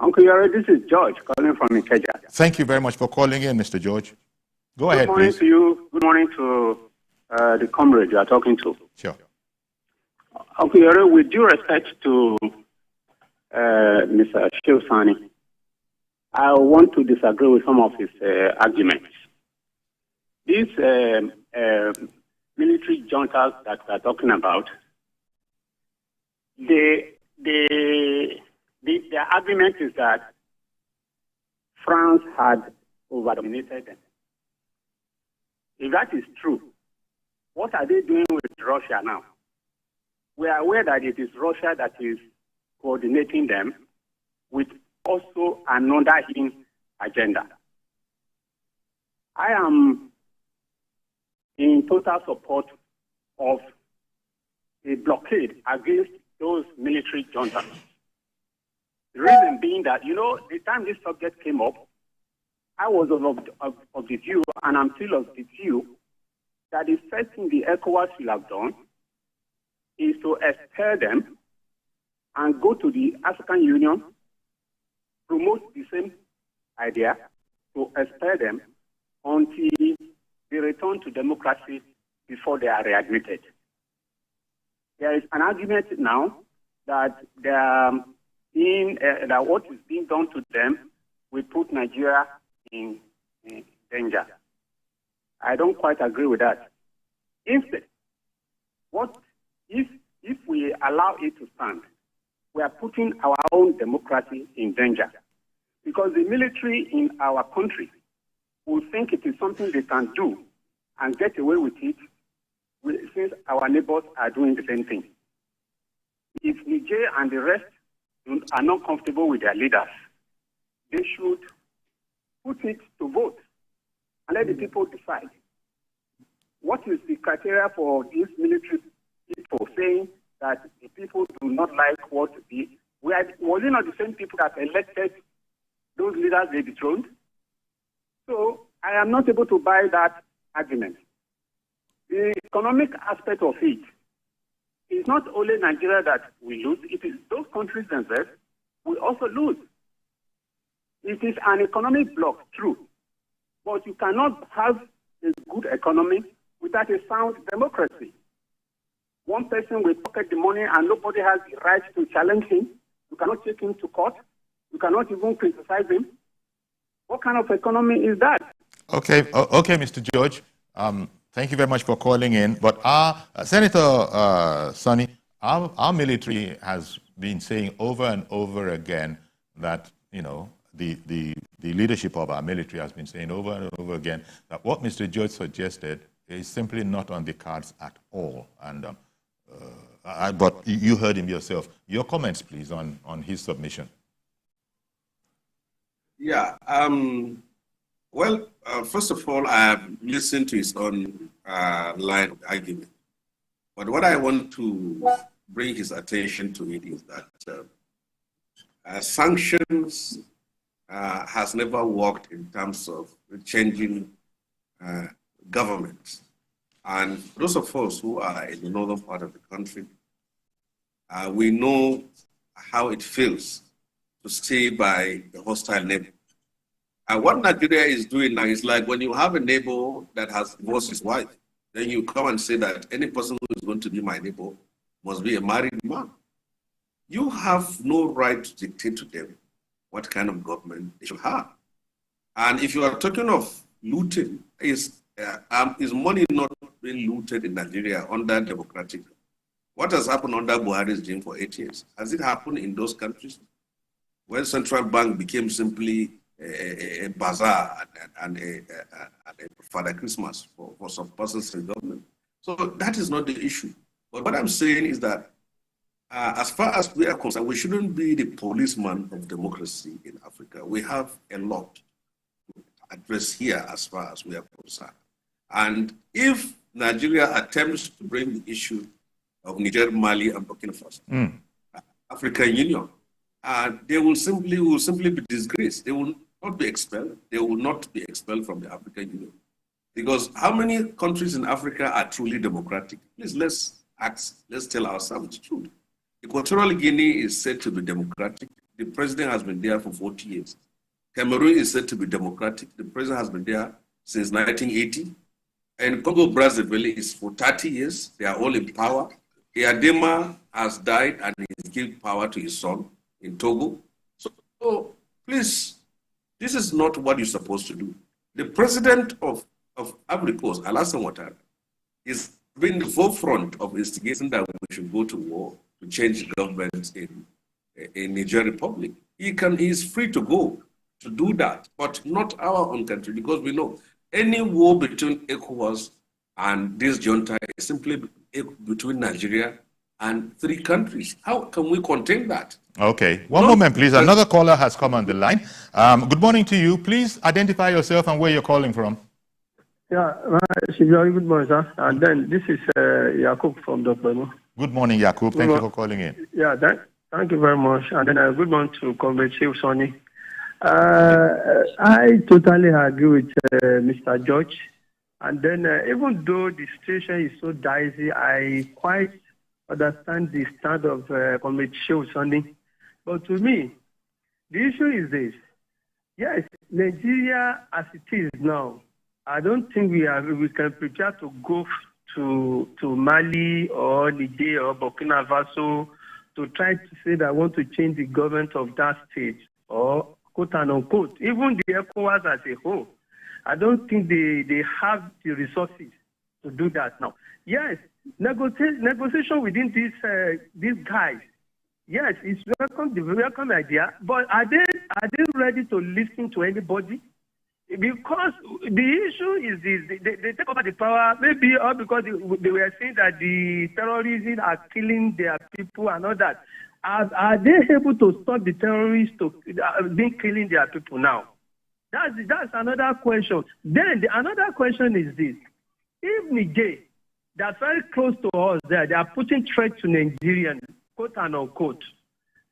Uncle Yara, this is George calling from Ikeja. Thank you very much for calling in, Mr. George. Go ahead, please. Good morning to you. Good morning to the comrade you are talking to. Sure. Uncle Yara, with due respect to Mr. Shilsani, I want to disagree with some of his arguments. These military juntas that we are talking about, their argument is that France had over-dominated them. If that is true, what are they doing with Russia now? We are aware that it is Russia that is coordinating them with also another hidden agenda. I am in total support of a blockade against those military juntas. The reason being that, the time this subject came up, I was of the view, and I'm still of the view, that the first thing the ECOWAS will have done is to expel them and go to the African Union, promote the same idea, to expel them until they return to democracy before they are readmitted. There is an argument now that that what is being done to them will put Nigeria in danger. I don't quite agree with that. Instead, if we allow it to stand, we are putting our own democracy in danger. Because the military in our country will think it is something they can do and get away with it since our neighbors are doing the same thing. If Niger and the rest are not comfortable with their leaders, they should put it to vote and let the people decide. What is the criteria for these military people saying that the people do not like what was it not the same people that elected those leaders they dethroned? So I am not able to buy that argument. The economic aspect of it is not only Nigeria that will lose, it is those countries themselves will also lose. It is an economic block, true, but you cannot have a good economy without a sound democracy. One person will pocket the money and nobody has the right to challenge him. You cannot take him to court. You cannot even criticize him. What kind of economy is that? Okay, Mr. George. Thank you very much for calling in. But Senator Sonny, our military has been saying over and over again that, the leadership of our military has been saying over and over again that what Mr. George suggested is simply not on the cards at all. And but you heard him yourself. Your comments, please, on his submission. Yeah. Well, first of all, I have listened to his own line of argument. But what I want to bring his attention to it is that sanctions has never worked in terms of changing governments. And those of us who are in the northern part of the country, we know how it feels to stay by a hostile neighbor. And what Nigeria is doing now is like when you have a neighbor that has divorced his wife, then you come and say that any person who is going to be my neighbor must be a married man. You have no right to dictate to them what kind of government they should have. And if you are talking of looting, is money not being looted in Nigeria under democratic? What has happened under Buhari's regime for 8 years? Has it happened in those countries? When central bank became simply a bazaar and a Father Christmas for some persons in government. So that is not the issue. But what I'm saying is that as far as we are concerned, we shouldn't be the policeman of democracy in Africa. We have a lot to address here as far as we are concerned. And if Nigeria attempts to bring the issue of Niger, Mali, and Burkina Faso, African Union, they will simply be disgraced. They will not be expelled. They will not be expelled from the African Union. Because how many countries in Africa are truly democratic? Please, let's tell ourselves the truth. Equatorial Guinea is said to be democratic. The president has been there for 40 years. Cameroon is said to be democratic. The president has been there since 1980. And Congo-Brazzaville is for 30 years. They are all in power. Eyadema has died and he's given power to his son in Togo. So please, this is not what you're supposed to do. The president of Ivory Coast, Alassane Ouattara, is in the forefront of instigating that we should go to war to change the government in Niger Republic. He is free to go to do that, but not our own country, because we know any war between ECOWAS and this junta is simply between Nigeria and 3 countries. How can we contain that? Okay, one moment, please. Another caller has come on the line. Good morning to you. Please identify yourself and where you're calling from. Yeah, very good morning, sir. And then this is Yakub from Dokbemo. Good morning, Yakub. Thank you for calling in. Yeah, thank you very much. And then good morning to Cooperative Sonny. I totally agree with Mr. George. And then even though the situation is so dicey, I quite understand the stand of Cooperative Sonny. But to me, the issue is this. Yes, Nigeria as it is now, I don't think we can prepare to go to Mali or Niger or Burkina Faso to try to say that I want to change the government of that state or quote and unquote. Even the ECOWAS as a whole, I don't think they have the resources to do that now. Yes, negotiation within these guys, yes, it's welcome idea, but are they ready to listen to anybody? Because the issue is this, they take over the power, maybe all because they were saying that the terrorists are killing their people and all that. Are they able to stop the terrorists being killing their people now? That's another question. Then another question is this. If Niger, that's very close to us there, they are putting threat to Nigerians, quote and unquote.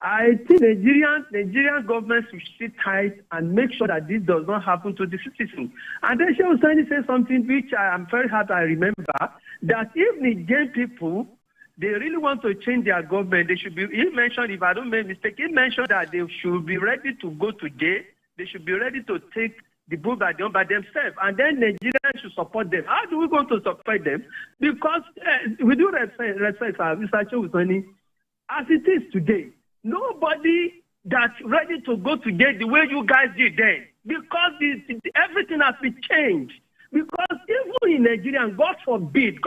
I think Nigerian government should sit tight and make sure that this does not happen to the citizens. And then Sheikh Hussaini said something which I am very happy I remember, that if Nigerian people, they really want to change their government, they should be, he mentioned, if I don't make a mistake, he mentioned that they should be ready to go to jail, they should be ready to take the bull by themselves, and then Nigerians should support them. How do we go to support them? Because we do respect Mr. Sheikh Hussaini, as it is today, nobody that's ready to go to jail the way you guys did then, because everything has been changed. Because even in Nigeria, God forbid,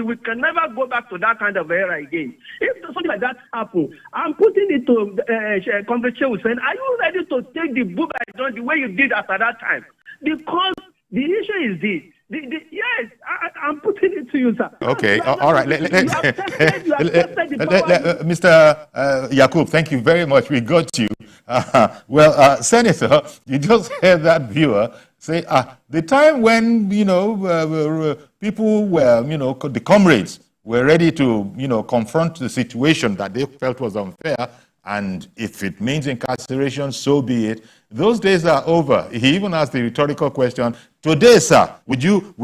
we can never go back to that kind of era again. If something like that happens, I'm putting it to Congressman saying, are you ready to take the book the way you did after that time? Because the issue is this. Yes, I'm putting it to you, sir. Okay, all right. Mr. Yakub, thank you very much. We got you. Senator, you just heard that viewer say, the time when, people were, the comrades were ready to, confront the situation that they felt was unfair, and if it means incarceration, so be it. Those days are over. He even asked the rhetorical question, today, sir, would you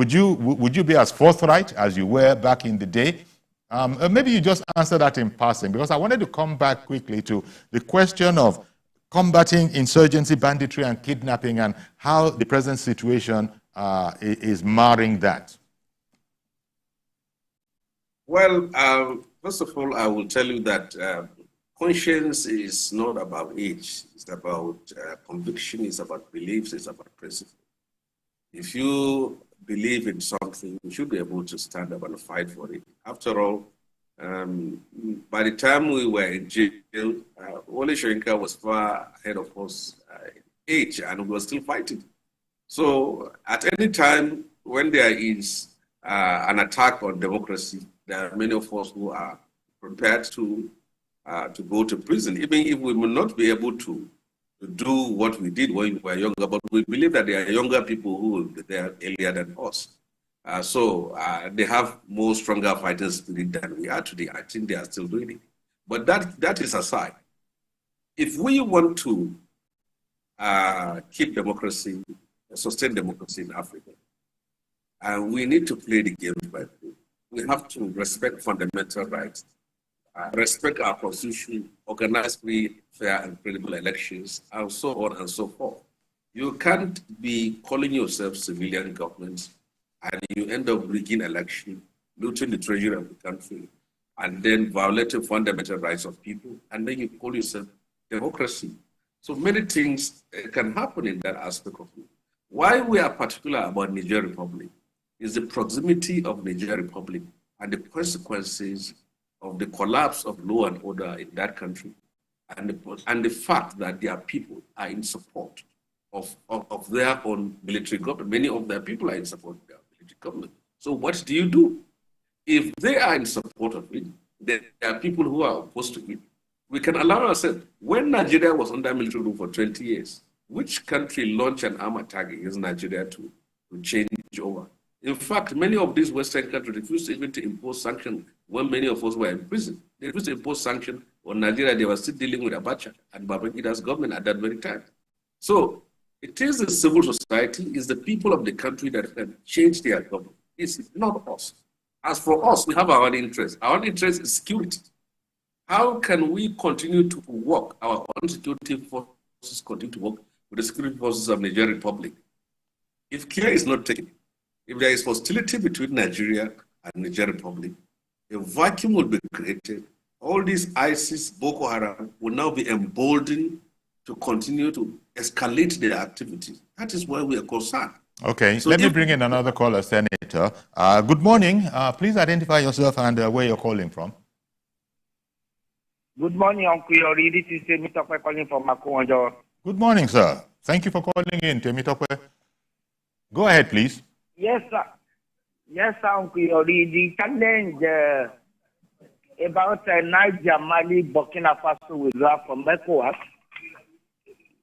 be as forthright as you were back in the day? Maybe you just answer that in passing, because I wanted to come back quickly to the question of combating insurgency, banditry, and kidnapping, and how the present situation is marring that. Well, first of all, I will tell you that conscience is not about age. It's about conviction. It's about beliefs. It's about principle. If you believe in something, you should be able to stand up and fight for it. After all, by the time we were in jail, Wole Soyinka was far ahead of us in age, and we were still fighting. So at any time when there is an attack on democracy, there are many of us who are prepared to go to prison, even if we will not be able to do what we did when we were younger, but we believe that there are younger people who will be there earlier than us. So they have more stronger fighting spirit than we are today. I think they are still doing it. But that is aside. If we want to keep democracy, sustain democracy in Africa, we need to play the game by play. We have to respect fundamental rights. respect our constitution, organize free, fair, and credible elections, and so on and so forth. You can't be calling yourself civilian government and you end up rigging election, looting the treasury of the country, and then violating fundamental rights of people, and then you call yourself democracy. So many things can happen in that aspect of it. Why we are particular about Niger Republic is the proximity of Niger Republic and the consequences of the collapse of law and order in that country, and the fact that their people are in support of their own military government. Many of their people are in support of their military government. So what do you do? If they are in support of it, there are people who are opposed to it. We can allow ourselves, when Nigeria was under military rule for 20 years, which country launched an arm attack against Nigeria to change over? In fact, many of these Western countries refused even to impose sanctions when many of us were in prison. They refused to impose sanctions on Nigeria. They were still dealing with Abacha and Babangida's government at that very time. So it is the civil society, it's the people of the country that can change their government. It's not us. As for us, we have our own interest. Our own interest is security. How can we continue to work, our own security forces continue to work with the security forces of Niger Republic? If care is not taken, if there is hostility between Nigeria and Niger Republic, a vacuum will be created. All these ISIS, Boko Haram will now be emboldened to continue to escalate their activities. That is why we are concerned. Okay, So let me bring in another caller, Senator. Good morning. Please identify yourself and where you're calling from. Good morning, Uncle Yori. This is Temitope calling from Makuonjo. Good morning, sir. Thank you for calling in, Temitope. Go ahead, please. Yes, sir. Yes, sir, Uncle Yori. The challenge about Niger, Mali, Burkina Faso withdrawal from ECOWAS,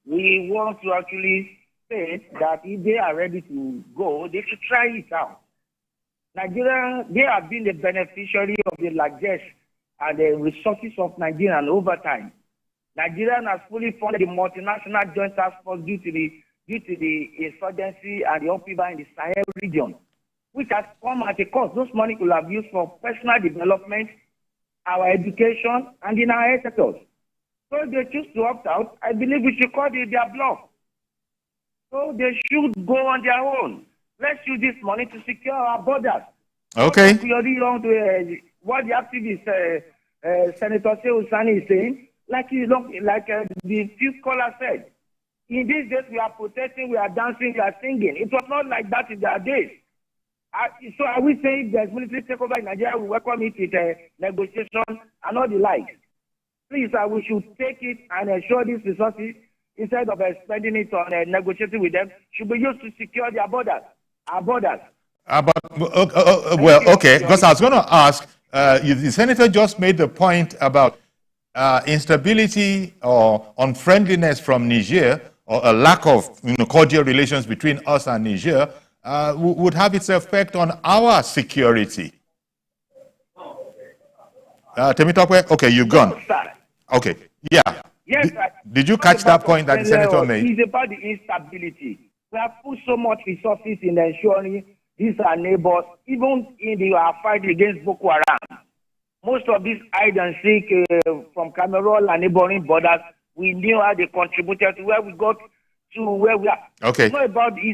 we want to actually say that if they are ready to go, they should try it out. Nigeria, they have been the beneficiary of the largesse and the resources of Nigeria over time. Nigeria has fully funded the multinational joint task force due to the insurgency and the upheaval in the Sahel region, which has come at a cost. Those money could have used for personal development, our education, and in our health sectors. So if they choose to opt out, I believe we should call it their bluff. So they should go on their own. Let's use this money to secure our borders. Okay. What the activist Senator Seusani is saying, like the few callers said, in these days we are protesting, we are dancing, we are singing. It was not like that in their days. So are we saying there's military takeover in Nigeria, we welcome it with negotiation and all the likes? Please, we should take it and ensure these resources, instead of spending it on negotiating with them, should be used to secure their borders, our borders. Well, okay, because I was going to ask, the senator just made the point about instability or unfriendliness from Niger, or a lack of cordial relations between us and Niger, would have its effect on our security. Temitope, okay, you've gone. Okay, yeah. Yes, did you catch that point that the senator made? It's about the instability. We have put so much resources in ensuring these are neighbors, even in our fight against Boko Haram. Most of these hide and seek from Cameroon and neighboring borders, we knew how they contributed to where we got to where we are. Okay. It's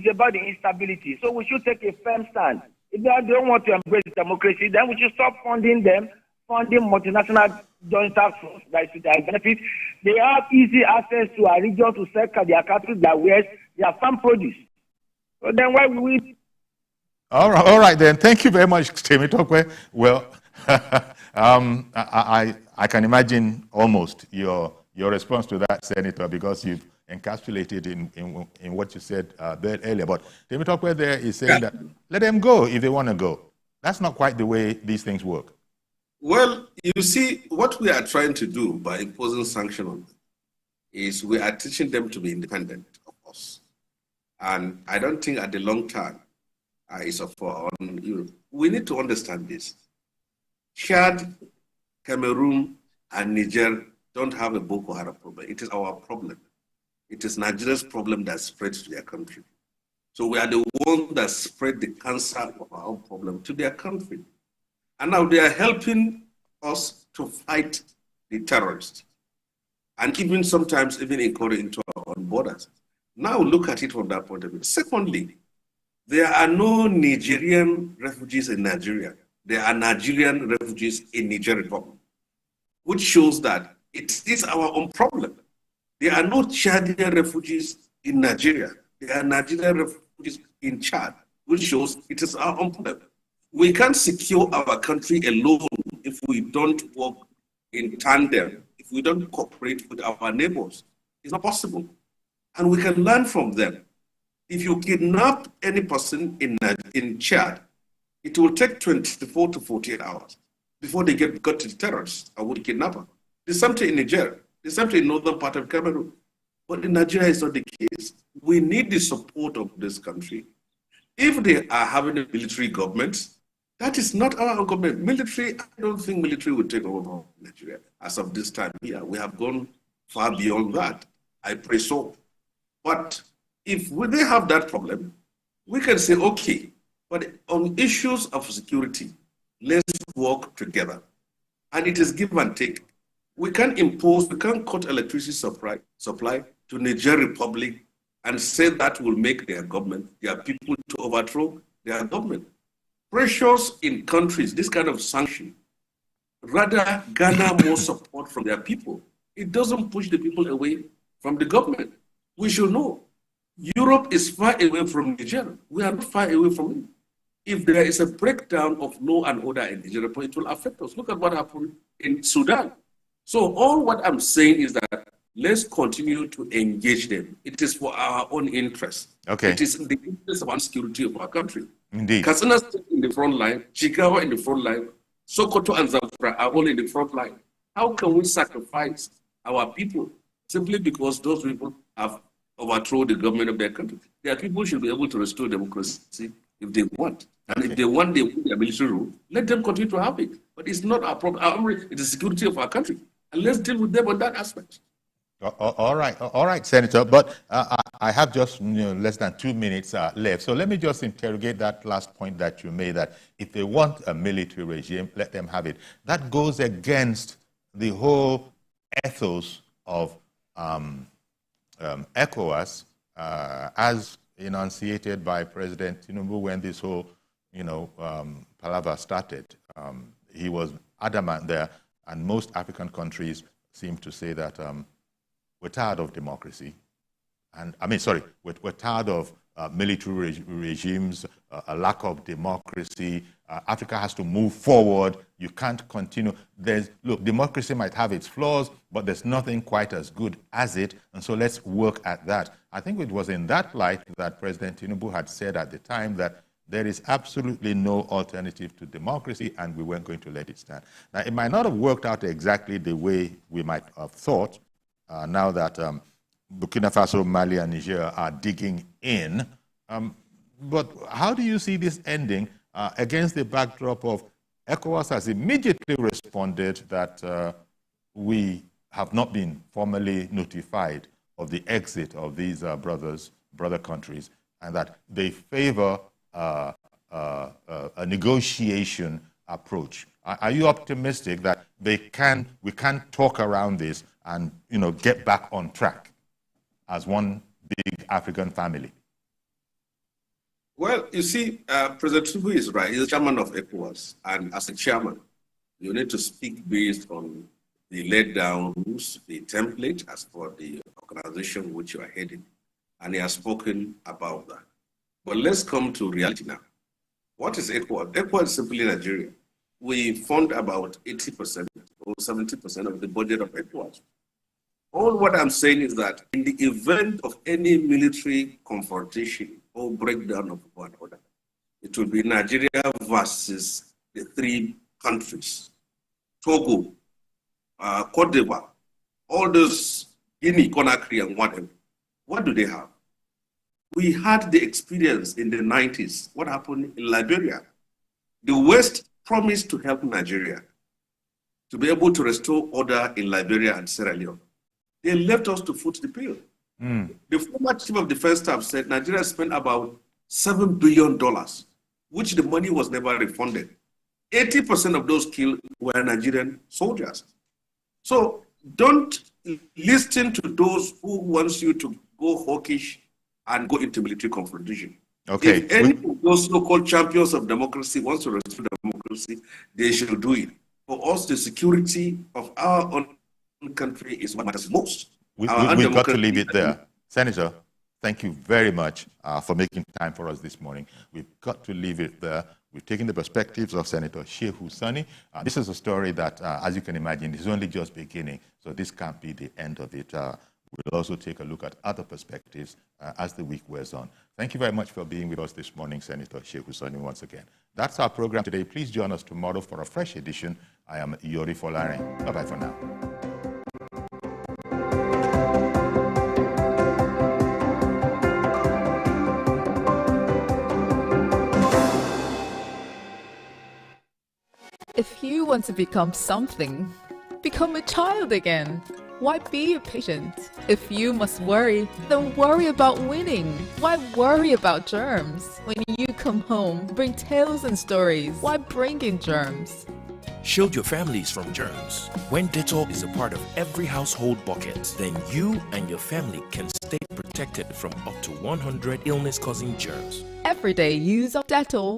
about the instability. So we should take a firm stand. If they don't want to embrace democracy, then we should stop funding them, funding multinational joint task force that should benefit. They have easy access to our region to sell their cattle, their wares, their farm produce. So then why will we? All right then. Thank you very much, Temitope. Well, I can imagine almost your response to that, Senator, because you've encapsulated in what you said earlier. But Temitope there is saying that let them go if they want to go. That's not quite the way these things work. Well, you see, what we are trying to do by imposing sanctions on them is we are teaching them to be independent of us. And I don't think at the long term it's for Europe. We need to understand this. Chad, Cameroon, and Niger don't have a Boko Haram problem. It is our problem. It is Nigeria's problem that spread to their country. So we are the ones that spread the cancer of our own problem to their country. And now they are helping us to fight the terrorists, and even sometimes even incurring into our own borders. Now look at it from that point of view. Secondly, there are no Nigerian refugees in Nigeria. There are Nigerian refugees in Niger Republic, which shows that it is our own problem. There are no Chadian refugees in Nigeria. There are Nigerian refugees in Chad, which shows it is our own problem. We can't secure our country alone if we don't work in tandem, if we don't cooperate with our neighbors. It's not possible. And we can learn from them. If you kidnap any person in Chad, it will take 24 to 48 hours before they got to the terrorists or the kidnapper. There's something in Niger. There's something in northern part of Cameroon. But in Nigeria, it's not the case. We need the support of this country. If they are having a military government, that is not our own government. Military, I don't think military will take over Nigeria as of this time here. We have gone far beyond that. I pray so. But if they have that problem, we can say, okay, but on issues of security, let's work together. And it is give and take. We can't cut electricity supply to Niger Republic and say that will make their government, their people to overthrow their government. Pressures in countries, this kind of sanction, rather garner more support from their people. It doesn't push the people away from the government. We should know. Europe is far away from Niger. We are not far away from it. If there is a breakdown of law and order in Niger, it will affect us. Look at what happened in Sudan. So all what I'm saying is that let's continue to engage them. It is for our own interest. Okay. It is in the interest of our security of our country. Indeed. Katsina State in the front line, Jigawa in the front line, Sokoto and Zamfara are all in the front line. How can we sacrifice our people simply because those people have overthrown the government of their country? Their people should be able to restore democracy if they want. And if they want their military rule, let them continue to have it. But it's not our problem. It's the security of our country. And let's deal with them on that aspect. All right, Senator. But I have just less than 2 minutes left. So let me just interrogate that last point that you made, that if they want a military regime, let them have it. That goes against the whole ethos of ECOWAS as enunciated by President Tinubu when this whole palaver started. He was adamant there, and most African countries seem to say that we're tired of democracy. And we're tired of military regimes, a lack of democracy. Africa has to move forward. You can't continue. Look, democracy might have its flaws, but there's nothing quite as good as it. And so let's work at that. I think it was in that light that President Tinubu had said at the time that there is absolutely no alternative to democracy, and we weren't going to let it stand. Now, it might not have worked out exactly the way we might have thought, now that Burkina Faso, Mali, and Niger are digging in. But how do you see this ending against the backdrop of ECOWAS has immediately responded that we have not been formally notified of the exit of these brother countries, and that they favor a negotiation approach? Are you optimistic that we can talk around this and get back on track as one big African family? Well, you see, President Tinubu is right. He's the chairman of ECOWAS, and as a chairman, you need to speak based on the laid downs, the template as for the organization which you are heading, and he has spoken about that. But let's come to reality now. What is ECOWAS? ECOWAS is simply Nigeria. We fund about 80% or 70% of the budget of ECOWAS. All what I'm saying is that in the event of any military confrontation or breakdown of one order, it will be Nigeria versus the 3 countries, Togo, Cote d'Ivoire, all those, Guinea, Conakry, and whatever. What do they have? We had the experience in the 90s. What happened in Liberia? The West promised to help Nigeria to be able to restore order in Liberia and Sierra Leone. They left us to foot the bill. The former chief of defense staff said Nigeria spent about $7 billion, which the money was never refunded. 80% of those killed were Nigerian soldiers. So don't listen to those who wants you to go hawkish and go into military confrontation. Okay. If any of those so-called champions of democracy wants to restore democracy, they should do it. For us, the security of our own country is what matters most. We've got to leave it there. Senator, thank you very much for making time for us this morning. We've got to leave it there. We've taken the perspectives of Senator Shehu Sani. This is a story that, as you can imagine, is only just beginning, so this can't be the end of it. We'll also take a look at other perspectives as the week wears on. Thank you very much for being with us this morning, Senator Shehu Sani, once again. That's our program today. Please join us tomorrow for a fresh edition. I am Yori Folare. Bye-bye for now. If you want to become something, become a child again. Why be a patient? If you must worry, then worry about winning. Why worry about germs? When you come home, bring tales and stories. Why bring in germs? Shield your families from germs. When Dettol is a part of every household bucket, then you and your family can stay protected from up to 100 illness-causing germs. Everyday use of Dettol